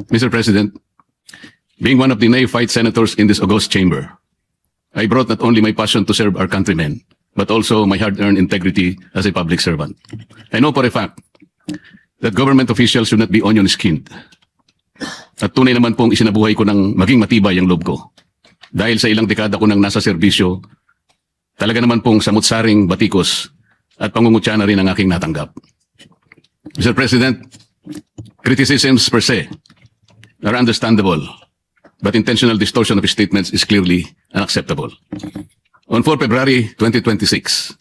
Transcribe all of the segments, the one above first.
Mr. President, being one of the neophyte senators in this august chamber, I brought not only my passion to serve our countrymen, but also my hard-earned integrity as a public servant. I know for a fact that government officials should not be onion-skinned. At tunay naman pong isinabuhay ko ng maging matibay ang loob ko. Dahil sa ilang dekada ko nang nasa serbisyo, talaga naman pong samut-saring batikos at pangungutya na rin ang aking natanggap. Mr. President, criticisms per se are understandable, but intentional distortion of statements is clearly unacceptable. On 4 February 2026,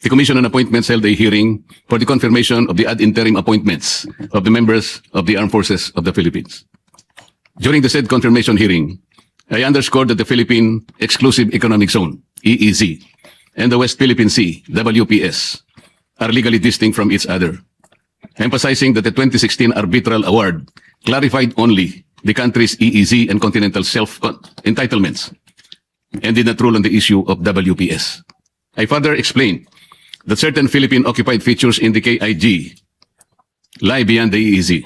the Commission on Appointments held a hearing for the confirmation of the ad interim appointments of the members of the Armed Forces of the Philippines. During the said confirmation hearing, I underscored that the Philippine Exclusive Economic Zone, EEZ, and the West Philippine Sea, WPS, are legally distinct from each other, emphasizing that the 2016 arbitral award clarified only the country's EEZ and continental self-entitlements and did not rule on the issue of WPS. I further explained that certain Philippine-occupied features in the KIG lie beyond the EEZ.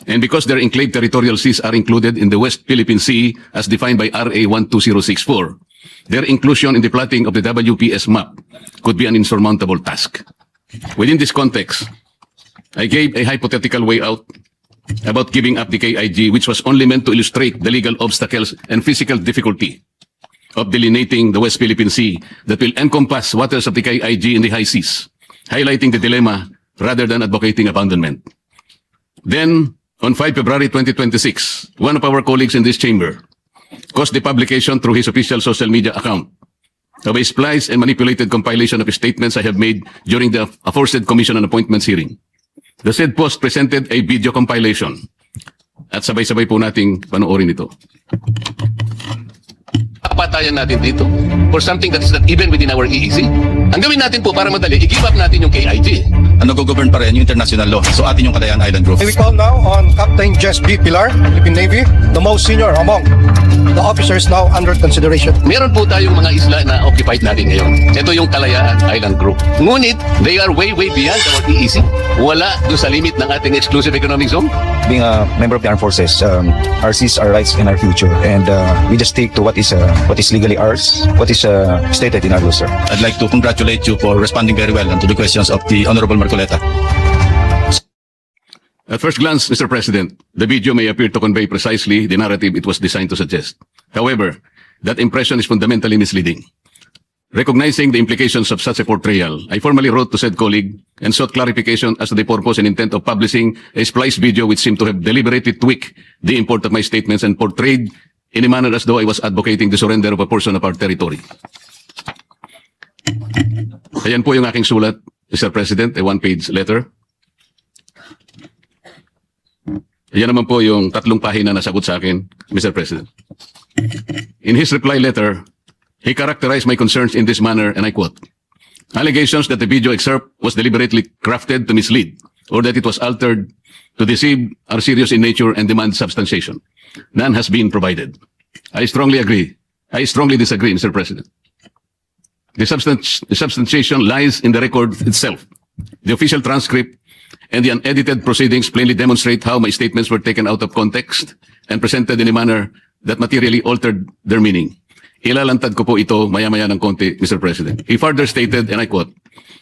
And because their enclave territorial seas are included in the West Philippine Sea as defined by RA 12064, their inclusion in the plotting of the WPS map could be an insurmountable task. Within this context, I gave a hypothetical way out about giving up the KIG, which was only meant to illustrate the legal obstacles and physical difficulty of delineating the West Philippine Sea that will encompass waters of the KIG in the high seas, highlighting the dilemma rather than advocating abandonment. Then, on 5 February 2026, one of our colleagues in this chamber caused the publication through his official social media account of a spliced and manipulated compilation of statements I have made during the aforesaid Commission on Appointments hearing. The said post presented a video compilation at sabay-sabay po nating panoorin ito. Patayan natin dito for something that is not even within our EEZ. Ang gawin natin po para madali, i-give up natin yung KIG. Ano go-govern pa rin yung international law. So atin yung Kalayaan Island Group. We call now on Captain Jess B. Pilar, Philippine Navy, the most senior among the officers now under consideration. Meron po tayong mga isla na occupied natin ngayon. Ito yung Kalayaan Island Group. Ngunit, they are way beyond our EEZ. Wala doon sa limit ng ating exclusive economic zone. Being a member of the armed forces, our seas, our rights, and our future, and we just stick to what is legally ours, what is stated in our law, sir. I'd like to congratulate you for responding very well to the questions of the Honorable Marcoleta. At first glance, Mr. President, the video may appear to convey precisely the narrative it was designed to suggest. However, that impression is fundamentally misleading. Recognizing the implications of such a portrayal, I formally wrote to said colleague and sought clarification as to the purpose and intent of publishing a spliced video which seemed to have deliberately tweaked the import of my statements and portrayed in a manner as though I was advocating the surrender of a portion of our territory. Ayan po yung aking sulat, Mr. President, a one-page letter. Ayan naman po yung 3 pahina na sagot sa akin, Mr. President. In his reply letter, he characterized my concerns in this manner, and I quote, "Allegations that the video excerpt was deliberately crafted to mislead or that it was altered to deceive are serious in nature and demand substantiation. None has been provided." I strongly disagree, Mr. President. The substantiation lies in the record itself. The official transcript and the unedited proceedings plainly demonstrate how my statements were taken out of context and presented in a manner that materially altered their meaning. Ilalantad ko po ito maya-maya ng konti, Mr. President. He further stated, and I quote,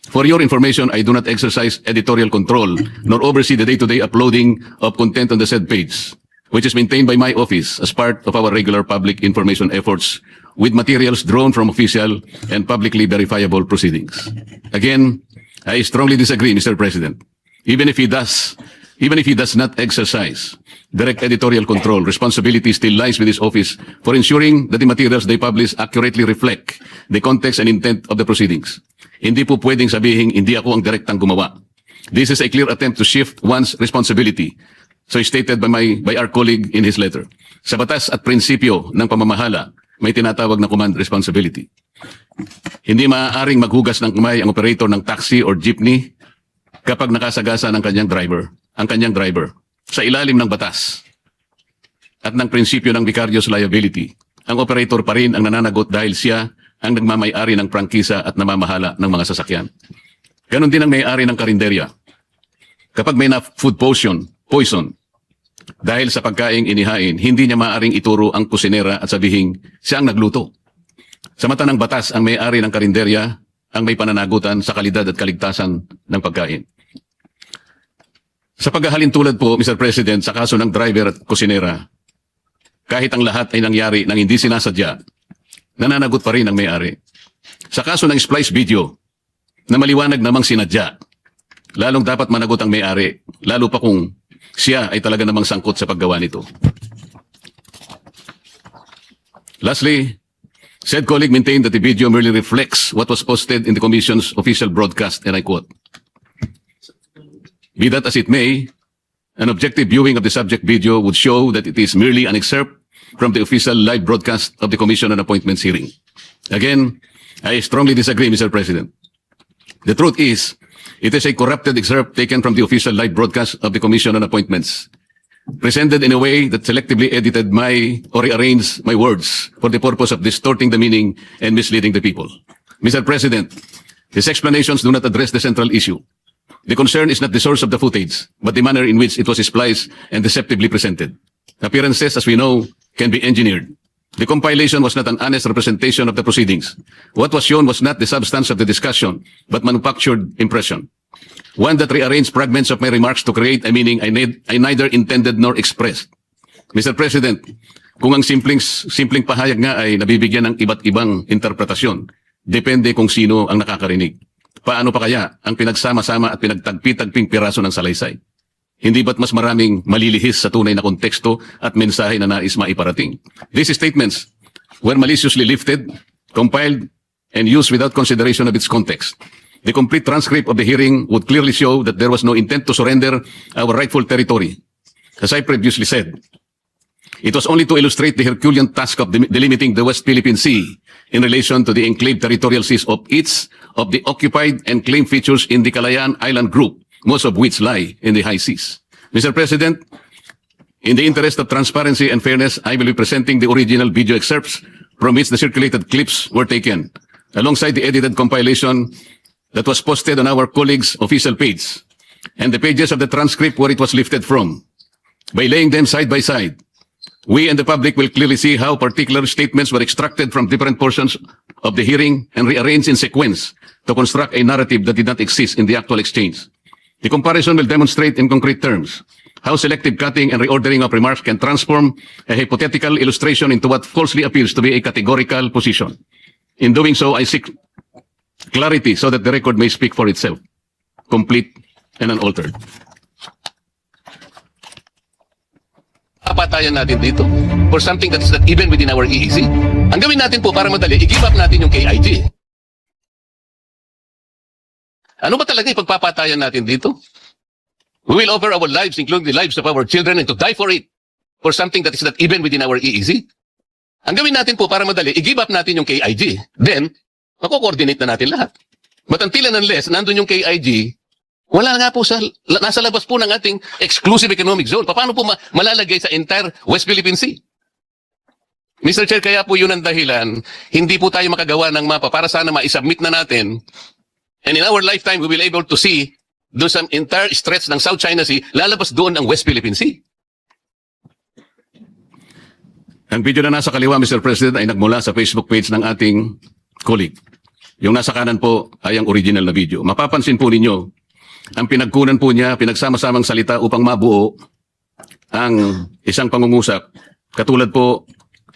"For your information, I do not exercise editorial control nor oversee the day-to-day uploading of content on the said page, which is maintained by my office as part of our regular public information efforts with materials drawn from official and publicly verifiable proceedings." Again, I strongly disagree, Mr. President. Even if he does not exercise direct editorial control, responsibility still lies with his office for ensuring that the materials they publish accurately reflect the context and intent of the proceedings. Hindi po pwedeng sabihin, hindi ako ang direktang gumawa. This is a clear attempt to shift one's responsibility, so stated by our colleague in his letter. Sa batas at prinsipyo ng pamamahala, may tinatawag na command responsibility. Hindi maaaring maghugas ng kamay ang operator ng taxi or jeepney kapag nakasagasa ng kanyang driver. Sa ilalim ng batas at ng prinsipyo ng vicarious liability, ang operator pa rin ang nananagot dahil siya ang nagmamay-ari ng prangkisa at namamahala ng mga sasakyan. Ganon din ang may-ari ng karinderya. Kapag may na food poison, Dahil sa pagkaing inihain, hindi niya maaaring ituro ang kusinera at sabihing siya ang nagluto. Sa mata ng batas, ang may-ari ng karinderya ang may pananagutan sa kalidad at kaligtasan ng pagkain. Sa paghahalin tulad po, Mr. President, sa kaso ng driver at kusinera, kahit ang lahat ay nangyari nang hindi sinasadya, nananagot pa rin ang may-ari. Sa kaso ng splice video, na maliwanag namang sinadya, lalong dapat managot ang may-ari, lalo pa kung siya ay talaga namang sangkot sa paggawa nito. Lastly, said colleague maintained that the video merely reflects what was posted in the Commission's official broadcast, and I quote, "Be that as it may, an objective viewing of the subject video would show that it is merely an excerpt from the official live broadcast of the Commission on Appointments hearing." Again, I strongly disagree, Mr. President. The truth is, it is a corrupted excerpt taken from the official live broadcast of the Commission on Appointments, presented in a way that selectively edited or rearranged my words for the purpose of distorting the meaning and misleading the people. Mr. President, his explanations do not address the central issue. The concern is not the source of the footage, but the manner in which it was spliced and deceptively presented. Appearances, as we know, can be engineered. The compilation was not an honest representation of the proceedings. What was shown was not the substance of the discussion, but manufactured impression. One that rearranged fragments of my remarks to create a meaning I neither intended nor expressed. Mr. President, kung ang simpleng pahayag nga ay nabibigyan ng iba't ibang interpretasyon, depende kung sino ang nakakarinig. Paano pa kaya ang pinagsama-sama at pinagtagpi-tagping piraso ng salaysay? Hindi ba't mas maraming malilihis sa tunay na konteksto at mensahe na nais maiparating? These statements were maliciously lifted, compiled, and used without consideration of its context. The complete transcript of the hearing would clearly show that there was no intent to surrender our rightful territory. As I previously said, it was only to illustrate the Herculean task of delimiting the West Philippine Sea in relation to the enclave territorial seas of each of the occupied and claimed features in the Kalayaan Island Group, most of which lie in the high seas. Mr. President, in the interest of transparency and fairness, I will be presenting the original video excerpts from which the circulated clips were taken, alongside the edited compilation that was posted on our colleagues' official page, and the pages of the transcript where it was lifted from. By laying them side by side, we and the public will clearly see how particular statements were extracted from different portions of the hearing and rearranged in sequence to construct a narrative that did not exist in the actual exchange. The comparison will demonstrate in concrete terms how selective cutting and reordering of remarks can transform a hypothetical illustration into what falsely appears to be a categorical position. In doing so, I seek clarity so that the record may speak for itself, complete and unaltered. Papatayan natin dito for something that is not even within our EEC. Ang gawin natin po para madali, i-give up natin yung KIG. Ano ba talaga yung pagpapatayan natin dito? We will offer our lives, including the lives of our children, and to die for it, for something that is not even within our EEC. Ang gawin natin po para madali, i-give up natin yung KIG. Then, mako-coordinate na natin lahat. But until and unless nandun yung KIG, wala nga po nasa labas po ng ating exclusive economic zone. Paano po malalagay sa entire West Philippine Sea? Mr. Chair, kaya po yun ang dahilan, hindi po tayo makagawa ng mapa para sana ma-submit na natin. And in our lifetime, we will be able to see doon sa entire stretch ng South China Sea, lalabas doon ang West Philippine Sea. Ang video na nasa kaliwa, Mr. President, ay nagmula sa Facebook page ng ating colleague. Yung nasa kanan po ay ang original na video. Mapapansin po ninyo, ang pinagkunan po niya, pinagsama-samang salita upang mabuo ang isang pangungusap. Katulad po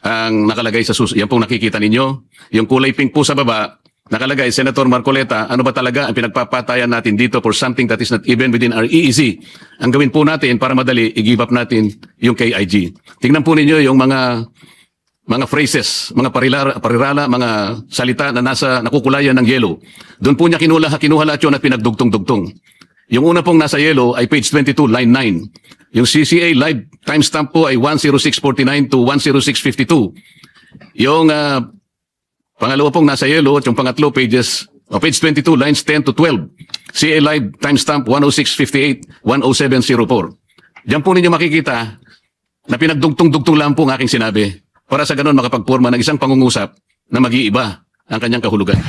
ang nakalagay sa yan pong nakikita ninyo. Yung kulay pink po sa baba, nakalagay, Senator Marcoleta, ano ba talaga ang pinagpapatayan natin dito for something that is not even within our EEC? Ang gawin po natin para madali, i-give up natin yung KIG. Tingnan po ninyo yung mga phrases, mga parirala, mga salita na nakukulayan ng yellow. Doon po niya kinuha lahat yun at pinagdugtong-dugtong. Yung una pong nasa yellow ay page 22, line 9. Yung CCA live timestamp po ay 10649 to 10652. Yung pangalawa pong nasa yellow at yung pangatlo page 22, lines 10 to 12. CA live timestamp 10658, 10704. Diyan po ninyo makikita na pinagdugtong-dugtong lang po ang aking sinabi para sa ganun makapagporma ng isang pangungusap na mag-iiba ang kanyang kahulugan.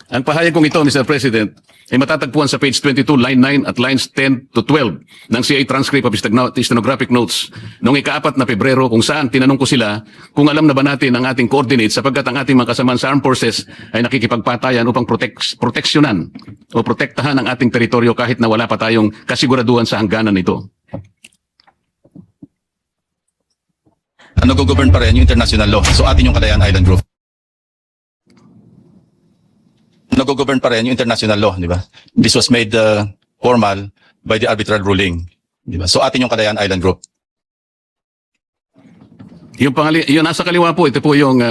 Ang pahayag kong ito, Mr. President, ay matatagpuan sa page 22, line 9 at lines 10 to 12 ng CA transcript of stenographic notes noong ika-4 na Pebrero, kung saan tinanong ko sila kung alam na ba natin ang ating coordinates sapagkat ang ating mga kasamaan sa armed forces ay nakikipagpatayan upang proteksyonan o protektahan ang ating teritoryo kahit na wala pa tayong kasiguraduhan sa hangganan nito. Nag-govern pa rin yung international law. So atin yung Calayan Island Group. Nag-govern pa rin yung international law, di ba? This was made formal by the arbitral ruling. Di ba? So atin yung Calayan Island Group. Yung nasa kaliwa po, ito po yung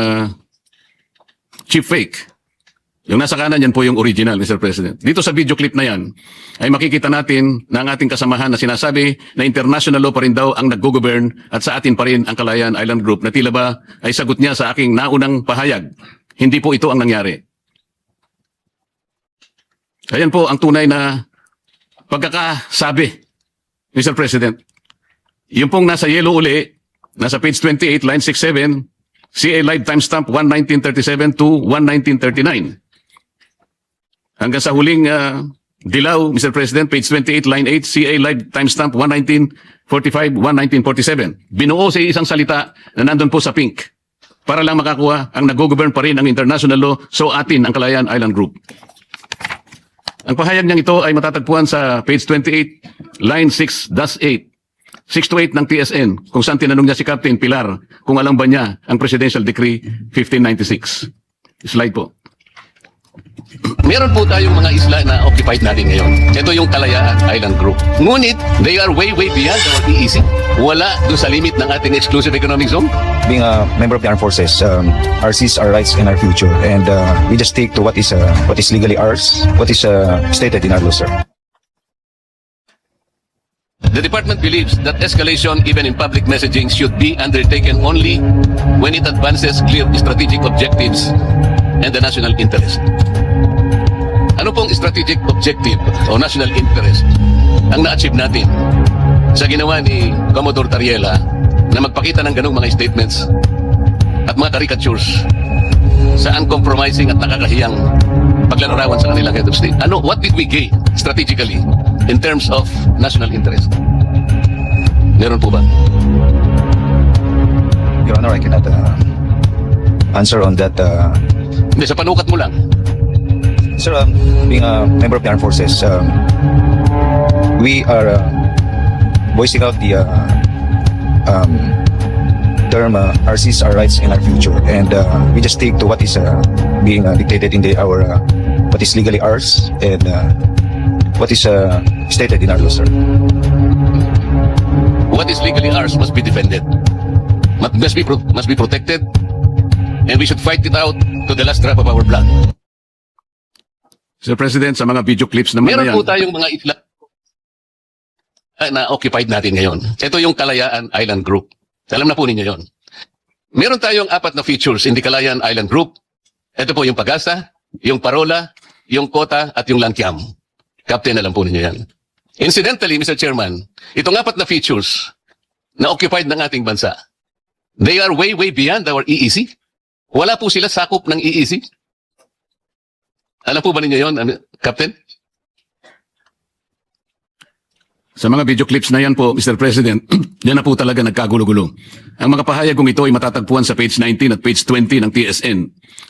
cheap fake. Yung nasa kanan, yan po yung original, Mr. President. Dito sa video clip na yan, ay makikita natin na ang ating kasamahan na sinasabi na international law pa rin daw ang nag-govern at sa atin pa rin ang Calayan Island Group na tila ba ay sagot niya sa aking naunang pahayag. Hindi po ito ang nangyari. Ayan po ang tunay na pagkakasabi, Mr. President. Yung pong nasa yellow uli, nasa page 28, line 67, CA Live Timestamp 1/1937 to 1/1939. Hanggang sa huling dilaw, Mr. President, page 28, line 8, CA Live Timestamp 1/1945, 1/1947. Binuo sa isang salita na nandun po sa pink para lang makakuha ang nag-govern pa rin ang international law, so atin ang Calayan Island Group. Ang pahayag niyang ito ay matatagpuan sa page 28, line 6-8, 6 to 8 ng TSN, kung saan tinanong niya si Captain Pilar kung alam ba niya ang Presidential Decree 1596. Slide po. Meron po tayong mga isla na occupied natin ngayon. Ito yung Kalayaan Island Group. Ngunit, they are way beyond our EEZ. Wala doon sa limit ng ating exclusive economic zone. Being a member of the armed forces, our seas, our rights, and our future. And we just stick to what is legally ours, what is stated in our law, sir. The department believes that escalation, even in public messaging, should be undertaken only when it advances clear strategic objectives and the national interest. Ano pong strategic objective o national interest ang na-achieve natin sa ginawa ni Commodore Tariela na magpakita ng ganung mga statements at mga caricatures sa uncompromising at nakakahiyang paglalarawan sa kanilang head of state? What did we gain strategically in terms of national interest? Meron po ba? Your Honor, I cannot answer on that. Hindi, sa panukat mo lang. Sir, being a member of the armed forces, we are voicing out the term our seas, our rights, and our future, and we just stick to what is being dictated in our what is legally ours and what is stated in our law, sir. What is legally ours must be defended, must be protected, and we should fight it out to the last drop of our blood. Sir President, sa mga video clips naman Meron na yan, po tayong mga isla na occupied natin ngayon. Ito yung Kalayaan Island Group. Alam na po ninyo yon. Meron tayong 4 na features in the Kalayaan Island Group. Ito po yung Pagasa, yung Parola, yung Kota, at yung Langkiam. Captain, alam po ninyo yan. Incidentally, Mr. Chairman, itong 4 na features na occupied ng ating bansa, they are way beyond our EEZ. Wala po sila sakop ng EEZ. Alam po ba ninyo yon, Captain? sa mga video clips na yan po, Mr. President, yan na po talaga nagkagulo-gulo. Ang mga pahayag kong ito ay matatagpuan sa page 19 at page 20 ng TSN,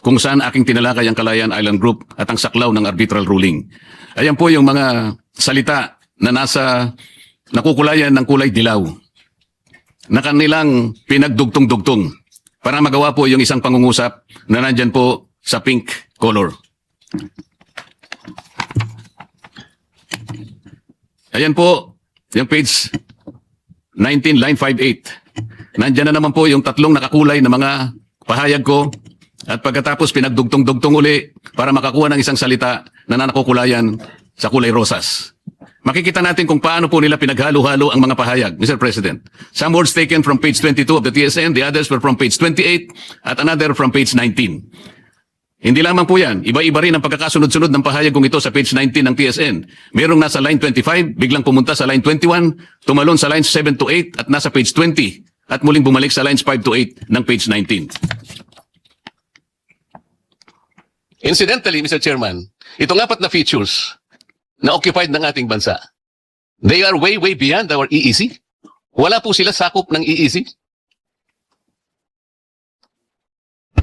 kung saan aking tinalakay ang Calayan Island Group at ang saklaw ng arbitral ruling. Ayan po yung mga salita na nasa nakukulayan ng kulay dilaw na kanilang pinagdugtong-dugtong para magawa po yung isang pangungusap na nandyan po sa pink color. Ayan po, yung page 19, line 58. Nandyan na naman po yung tatlong nakakulay na mga pahayag ko at pagkatapos pinagdugtong-dugtong uli para makakuha ng isang salita na nakukulayan sa kulay rosas. Makikita natin kung paano po nila pinaghalo-halo ang mga pahayag, Mr. President. Some words taken from page 22 of the TSN, the others were from page 28 at another from page 19. Hindi lamang po yan, iba-iba rin ang pagkakasunod-sunod ng pahayag kong ito sa page 19 ng TSN. Merong nasa line 25, biglang pumunta sa line 21, tumalon sa lines 7 to 8 at nasa page 20 at muling bumalik sa lines 5 to 8 ng page 19. Incidentally, Mr. Chairman, itong apat na features na occupied ng ating bansa, they are way, way beyond our EEZ. Wala po sila sakop ng EEZ.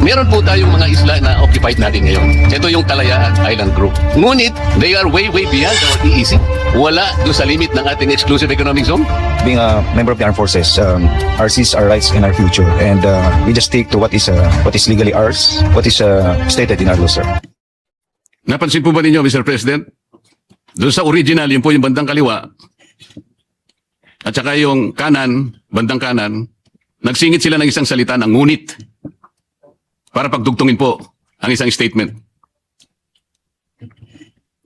Meron po tayong mga isla na occupied natin ngayon. Ito yung Kalayaan Island Group. Ngunit, they are way, way beyond our EEZ. Wala doon sa limit ng ating exclusive economic zone. Being a member of the armed forces, ours is our rights and our future, and we just stick to what is legally ours, what is stated in our law, sir. Napansin po ba ninyo, Mr. President? Doon sa original, yun po yung bandang kaliwa. At saka yung kanan, bandang kanan, nagsingit sila ng isang salita ng ngunit para pagdugtungin po ang isang statement.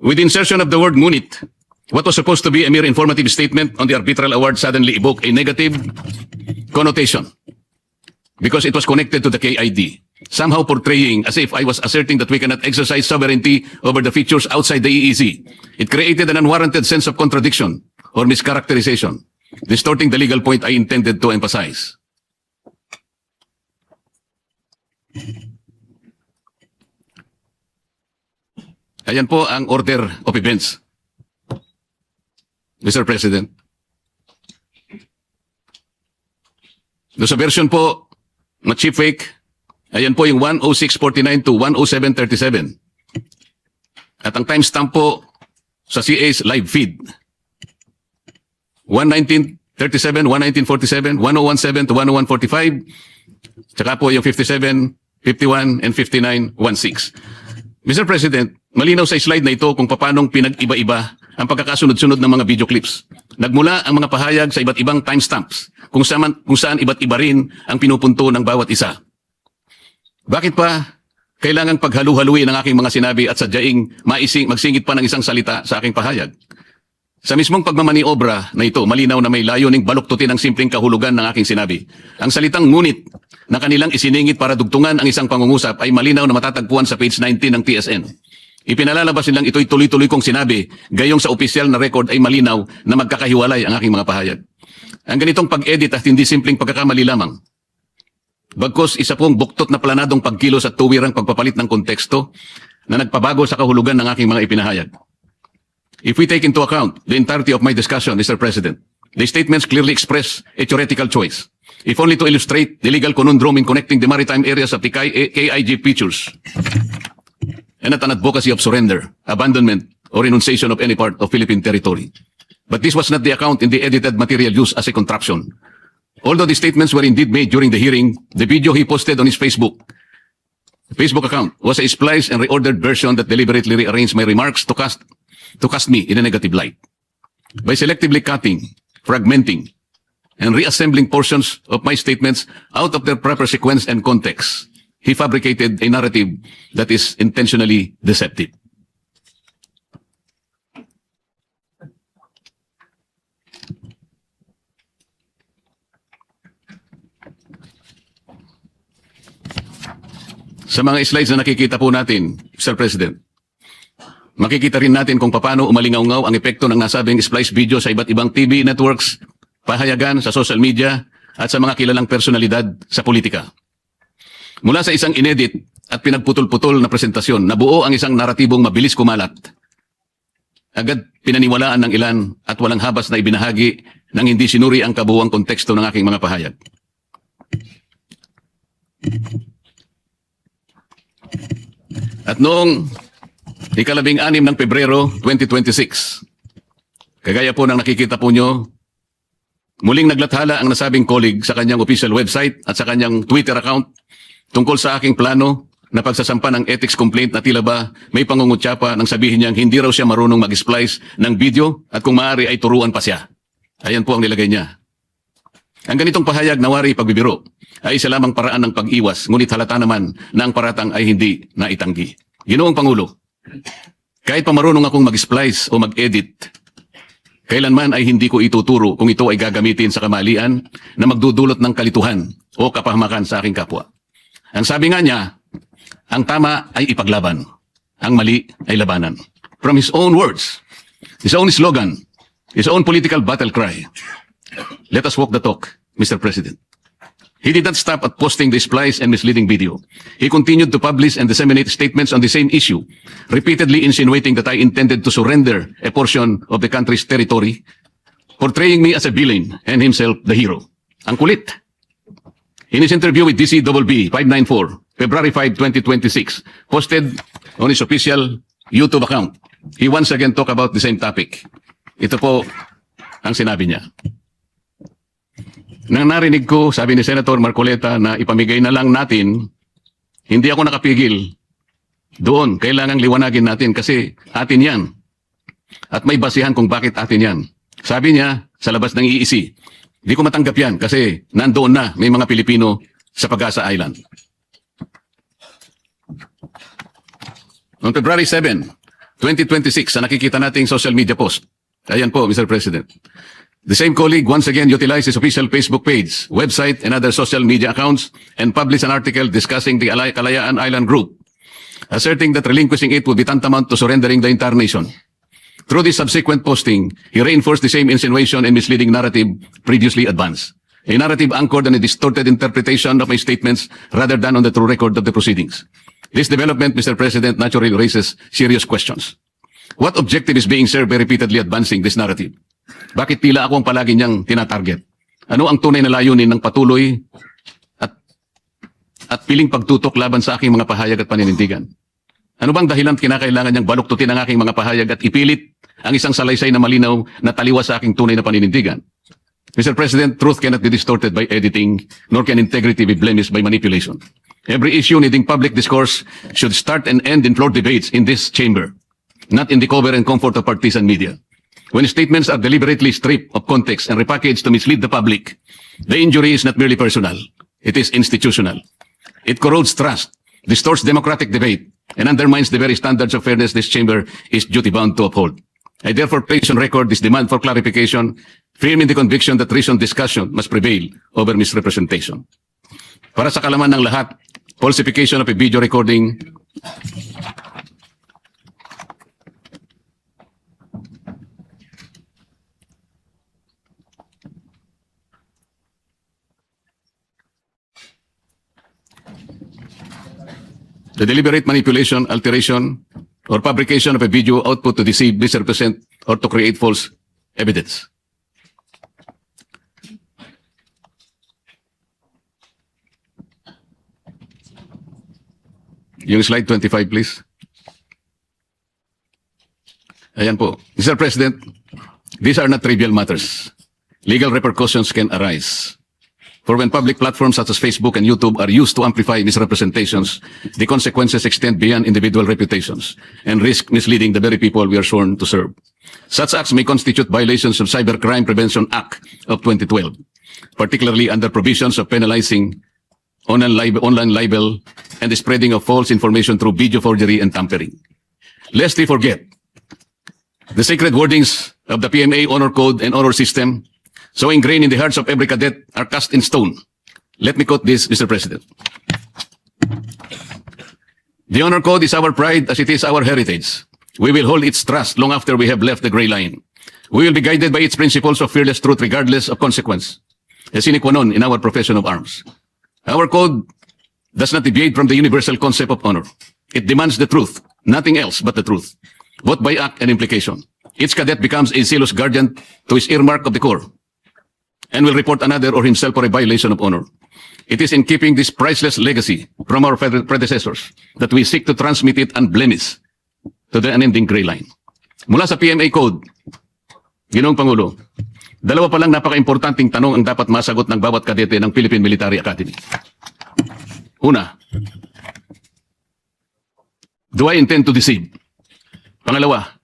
With the insertion of the word ngunit, what was supposed to be a mere informative statement on the arbitral award suddenly evoked a negative connotation because it was connected to the KID, somehow portraying as if I was asserting that we cannot exercise sovereignty over the features outside the EEZ. It created an unwarranted sense of contradiction or mischaracterization, distorting the legal point I intended to emphasize. Ayan po ang order of events, Mr. President. Doon sa version po na Chief Wake, ayan po yung 10649 to 10737. At ang timestamp po sa CA's live feed, 11937, 11947, 1017 to 10145, tsaka po yung 57, 51, and 5916. Mr. President, malinaw sa slide na ito kung paanong pinag-iba-iba ang pagkakasunod-sunod ng mga video clips. Nagmula ang mga pahayag sa iba't ibang timestamps kung saan iba't iba rin ang pinupunto ng bawat isa. Bakit pa kailangang paghalu-haluin ang aking mga sinabi at sadyaing magsingit pa ng isang salita sa aking pahayag? Sa mismong pagmamaniobra na ito, malinaw na may layuning baluktutin ang simpleng kahulugan ng aking sinabi. Ang salitang ngunit na kanilang isiningit para dugtungan ang isang pangungusap ay malinaw na matatagpuan sa page 19 ng TSN. Ipinalalabas nilang ito'y tuloy-tuloy kong sinabi, gayong sa opisyal na record ay malinaw na magkakahiwalay ang aking mga pahayag. Ang ganitong pag-edit at hindi simpleng pagkakamali lamang. Bagkus isa pong buktot na planadong pagkilos at tuwirang pagpapalit ng konteksto na nagpabago sa kahulugan ng aking mga ipinahayag. If we take into account the entirety of my discussion, Mr. President, the statements clearly express a theoretical choice, if only to illustrate the legal conundrum in connecting the maritime areas of the KIG features and not an advocacy of surrender, abandonment, or renunciation of any part of Philippine territory. But this was not the account in the edited material used as a contraption. Although the statements were indeed made during the hearing, the video he posted on his Facebook account was a spliced and reordered version that deliberately rearranged my remarks to cast me in a negative light. By selectively cutting, fragmenting, and reassembling portions of my statements out of their proper sequence and context, he fabricated a narrative that is intentionally deceptive. Sa mga slides na nakikita po natin, Mr. President, makikita rin natin kung paano umalingaw-ngaw ang epekto ng nasabing splice video sa iba't ibang TV networks, pahayagan sa social media, at sa mga kilalang personalidad sa politika. Mula sa isang inedit at pinagputol-putol na presentasyon, nabuo ang isang naratibong mabilis kumalat. Agad pinaniwalaan ng ilan at walang habas na ibinahagi nang hindi sinuri ang kabuuang konteksto ng aking mga pahayag. At noong 16 ng Pebrero 2026, kagaya po ng nakikita po nyo, muling naglathala ang nasabing colleague sa kanyang official website at sa kanyang Twitter account tungkol sa aking plano na pagsasampa ng ethics complaint na tila ba may pangungutya pa nang sabihin niyang hindi raw siya marunong mag-splice ng video at kung maaari ay turuan pa siya. Ayan po ang nilagay niya. Ang ganitong pahayag na wari pagbibiro ay isa lamang paraan ng pag-iwas, ngunit halata naman na ang paratang ay hindi naitanggi. Ginoong Pangulo, kahit pa marunong akong mag-splice o mag-edit, kailanman ay hindi ko ituturo kung ito ay gagamitin sa kamalian na magdudulot ng kalituhan o kapahamakan sa aking kapwa. Ang sabi nga niya, ang tama ay ipaglaban, ang mali ay labanan. From his own words, his own slogan, his own political battle cry, let us walk the talk, Mr. President. He did not stop at posting the spliced and misleading video. He continued to publish and disseminate statements on the same issue, repeatedly insinuating that I intended to surrender a portion of the country's territory, portraying me as a villain and himself the hero. Ang kulit. In his interview with DCBB 594, February 5, 2026, posted on his official YouTube account, he once again talked about the same topic. Ito po ang sinabi niya. Nang narinig ko, sabi ni Senator Marcoleta, na ipamigay na lang natin, hindi ako nakapigil. Doon, kailangang liwanagin natin kasi atin yan. At may basihan kung bakit atin yan. Sabi niya, sa labas ng EEC, di ko matanggap yan kasi nandoon na may mga Pilipino sa Pag-asa Island. On February 7, 2026, sa nakikita nating social media post, ayan po, Mr. President. The same colleague once again utilized his official Facebook page, website, and other social media accounts and published an article discussing the Kalayaan Island Group, asserting that relinquishing it would be tantamount to surrendering the entire nation. Through this subsequent posting, he reinforced the same insinuation and misleading narrative previously advanced. A narrative anchored on a distorted interpretation of my statements rather than on the true record of the proceedings. This development, Mr. President, naturally raises serious questions. What objective is being served by repeatedly advancing this narrative? Bakit tila ako ang palagi niyang tinatarget? Ano ang tunay na layunin ng patuloy at piling pagtutok laban sa aking mga pahayag at paninindigan? Ano bang dahilan kinakailangan niyang baluktutin ang aking mga pahayag at ipilit ang isang salaysay na malinaw na taliwas sa aking tunay na paninindigan? Mr. President, truth cannot be distorted by editing, nor can integrity be blemished by manipulation. Every issue needing public discourse should start and end in floor debates in this chamber, not in the cover and comfort of partisan media. When statements are deliberately stripped of context and repackaged to mislead the public, the injury is not merely personal, it is institutional. It corrodes trust, distorts democratic debate, and undermines the very standards of fairness this chamber is duty-bound to uphold. I therefore place on record this demand for clarification, firm in the conviction that reasoned discussion must prevail over misrepresentation. Para sa kalaman ng lahat, falsification of a video recording the deliberate manipulation, alteration, or fabrication of a video output to deceive, misrepresent, or to create false evidence. Yung slide 25, please. Ayan po. Mr. President, these are not trivial matters. Legal repercussions can arise. For when public platforms such as Facebook and YouTube are used to amplify misrepresentations, the consequences extend beyond individual reputations and risk misleading the very people we are sworn to serve. Such acts may constitute violations of Cybercrime Prevention Act of 2012, particularly under provisions of penalizing online libel and the spreading of false information through video forgery and tampering. Lest we forget, the sacred wordings of the PMA Honor Code and Honor System, so ingrained in the hearts of every cadet, are cast in stone. Let me quote this, Mr. President. The Honor Code is our pride as it is our heritage. We will hold its trust long after we have left the gray line. We will be guided by its principles of fearless truth regardless of consequence, a sine qua non in our profession of arms. Our code does not deviate from the universal concept of honor. It demands the truth, nothing else but the truth, both by act and implication. Each cadet becomes a zealous guardian to his earmark of the Corps, and will report another or himself for a violation of honor. It is in keeping this priceless legacy from our predecessors that we seek to transmit it unblemished to the unending gray line. Mula sa PMA Code, Ginoong Pangulo, dalawa pa lang napaka-importanting tanong ang dapat masagot ng bawat kadete ng Philippine Military Academy. Una, do I intend to deceive? Pangalawa,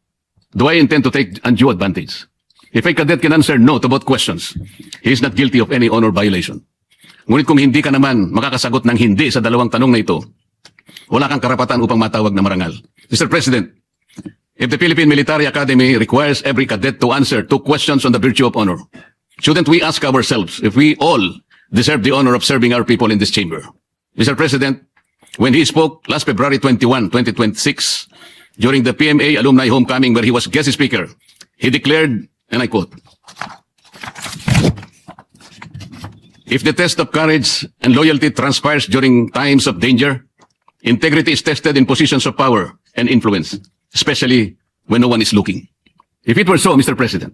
do I intend to take undue advantage? If a cadet can answer no to both questions, he is not guilty of any honor violation. Ngunit kung hindi ka naman makakasagot ng hindi sa dalawang tanong na ito, wala kang karapatan upang matawag na marangal. Mr. President, if the Philippine Military Academy requires every cadet to answer 2 questions on the virtue of honor, shouldn't we ask ourselves if we all deserve the honor of serving our people in this chamber? Mr. President, when he spoke last February 21, 2026, during the PMA Alumni Homecoming where he was guest speaker, he declared, and I quote, If the test of courage and loyalty transpires during times of danger, integrity is tested in positions of power and influence, especially when no one is looking. If it were so, Mr. President,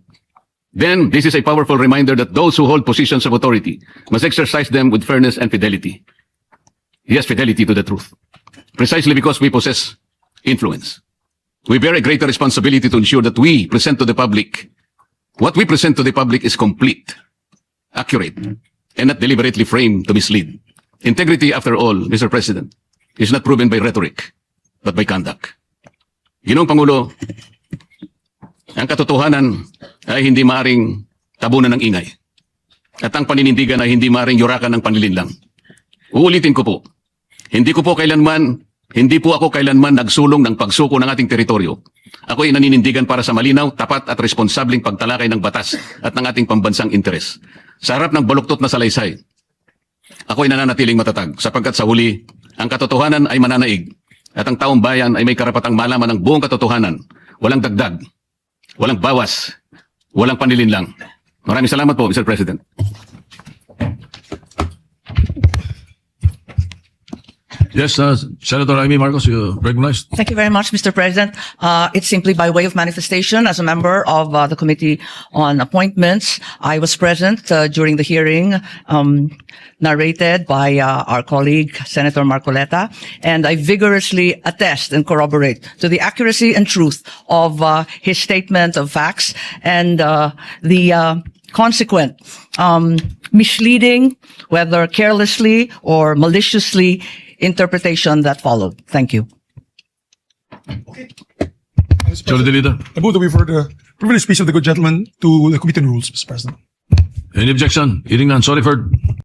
then this is a powerful reminder that those who hold positions of authority must exercise them with fairness and fidelity. Yes, fidelity to the truth. Precisely because we possess influence. We bear a greater responsibility to ensure that we present to the public what we present to the public is complete, accurate, and not deliberately framed to mislead. Integrity, after all, Mr. President, is not proven by rhetoric, but by conduct. Ginoong Pangulo, ang katotohanan ay hindi maaring tabunan ng ingay. At ang paninindigan ay hindi maaring yurakan ng panlilinlang. Uulitin ko po, hindi po ako kailanman nagsulong ng pagsuko ng ating teritoryo. Ako ay naninindigan para sa malinaw, tapat at responsabling pagtalakay ng batas at ng ating pambansang interes. Sa harap ng baluktot na salaysay, ako ay nananatiling matatag sapagkat sa huli, ang katotohanan ay mananaig at ang taong bayan ay may karapatang malaman ng buong katotohanan. Walang dagdag, walang bawas, walang panlilinlang. Maraming salamat po, Mr. President. Yes, Senator Amy Marcos, you recognized. Thank you very much, Mr. President. It's simply by way of manifestation as a member of the Committee on Appointments. I was present during the hearing narrated by our colleague, Senator Marcoleta, and I vigorously attest and corroborate to the accuracy and truth of his statement of facts and the consequent misleading, whether carelessly or maliciously, interpretation that followed. Thank you. Majority Leader. I move that we refer the privileged speech of the good gentleman to the Committee on Rules, Mr. President. Any objection? Hearing none. Sorry for